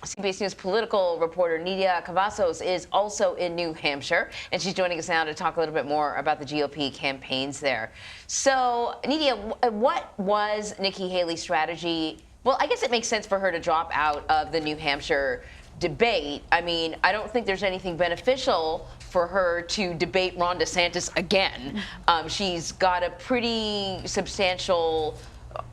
CBS News political reporter Nidia Cavazos is also in New Hampshire, and she's joining us now to talk a little bit more about the GOP campaigns there. So, Nidia, what was Nikki Haley's strategy? Well, I guess it makes sense for her to drop out of the New Hampshire debate. I mean, I don't think there's anything beneficial for her to debate Ron DeSantis again. She's got a pretty substantial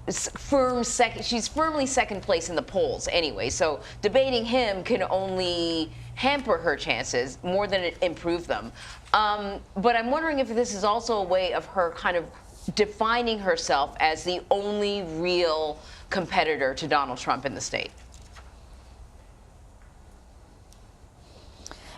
she's firmly second place in the polls anyway, so debating him can only hamper her chances more than it improve them. But I'm wondering if this is also a way of her kind of defining herself as the only real competitor to Donald Trump in the state.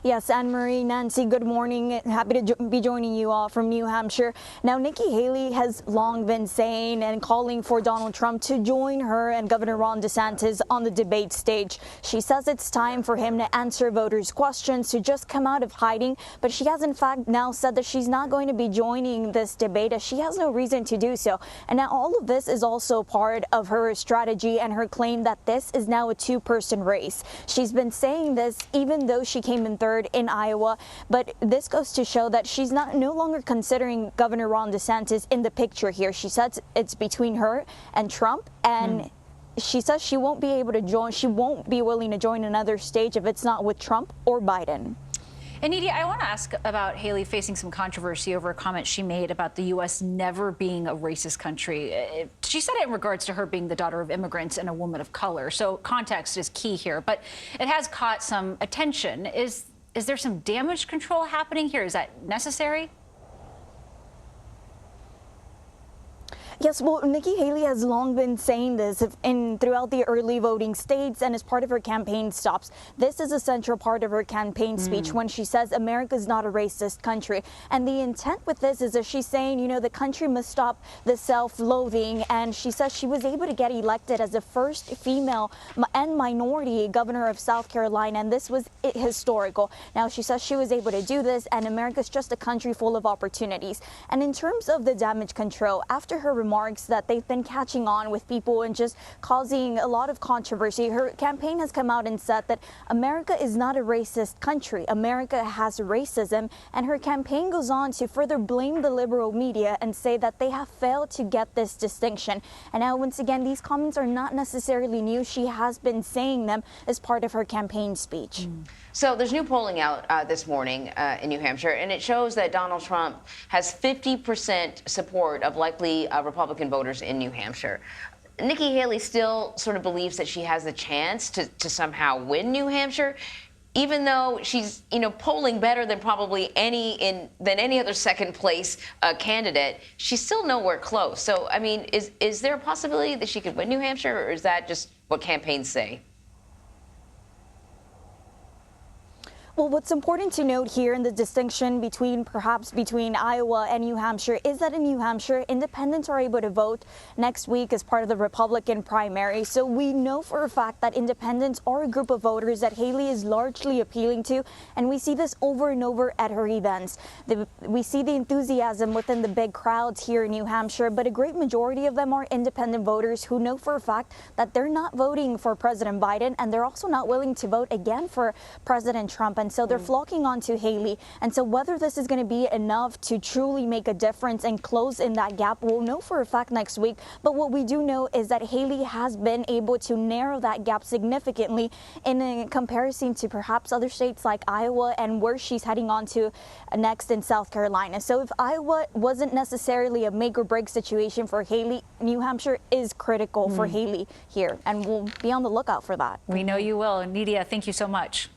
Yes, Anne-Marie, Nancy, good morning. Happy to be joining you all from New Hampshire. Now, Nikki Haley has long been saying and calling for Donald Trump to join her and Governor Ron DeSantis on the debate stage. She says it's time for him to answer voters' questions, to just come out of hiding. But she has, in fact, now said that she's not going to be joining this debate, as she has no reason to do so. And now all of this is also part of her strategy and her claim that this is now a two-person race. She's been saying this even though she came in third in Iowa, but this goes to show that she's no longer considering Governor Ron DeSantis in the picture here. She says it's between her and Trump, and she says she won't be able to join, she won't be willing to join another stage if it's not with Trump or Biden. And Nidia, I want to ask about Haley facing some controversy over a comment she made about the U.S. never being a racist country. She said it in regards to her being the daughter of immigrants and a woman of color. So context is key here, but it has caught some attention. Is there some damage control happening here? Is that necessary? Yes, well, Nikki Haley has long been saying this throughout the early voting states and as part of her campaign stops. This is a central part of her campaign speech when she says America is not a racist country. And the intent with this is that she's saying, you know, the country must stop the self-loathing. And she says she was able to get elected as the first female and minority governor of South Carolina. And this was historical. Now, she says she was able to do this, and America's just a country full of opportunities. And in terms of the damage control, after her remarks that they've been catching on with people and just causing a lot of controversy, her campaign has come out and said that America is not a racist country. America has racism, and her campaign goes on to further blame the liberal media and say that they have failed to get this distinction. And now, once again, these comments are not necessarily new. She has been saying them as part of her campaign speech. So there's new polling out this morning in New Hampshire, and it shows that Donald Trump has 50% support of likely Republican voters in New Hampshire. Nikki Haley still sort of believes that she has a chance to somehow win New Hampshire, even though she's, you know, polling better than probably any other second place candidate. She's still nowhere close. So, I mean, is there a possibility that she could win New Hampshire, or is that just what campaigns say? Well, what's important to note here in the distinction between Iowa and New Hampshire is that in New Hampshire, independents are able to vote next week as part of the Republican primary. So we know for a fact that independents are a group of voters that Haley is largely appealing to, and we see this over and over at her events. We see the enthusiasm within the big crowds here in New Hampshire, but a great majority of them are independent voters who know for a fact that they're not voting for President Biden, and they're also not willing to vote again for President Trump. And so they're flocking onto Haley. And so whether this is going to be enough to truly make a difference and close in that gap, we'll know for a fact next week. But what we do know is that Haley has been able to narrow that gap significantly in comparison to perhaps other states like Iowa and where she's heading on to next in South Carolina. So if Iowa wasn't necessarily a make or break situation for Haley, New Hampshire is critical for Haley here. And we'll be on the lookout for that. We know you will. Nidia, thank you so much.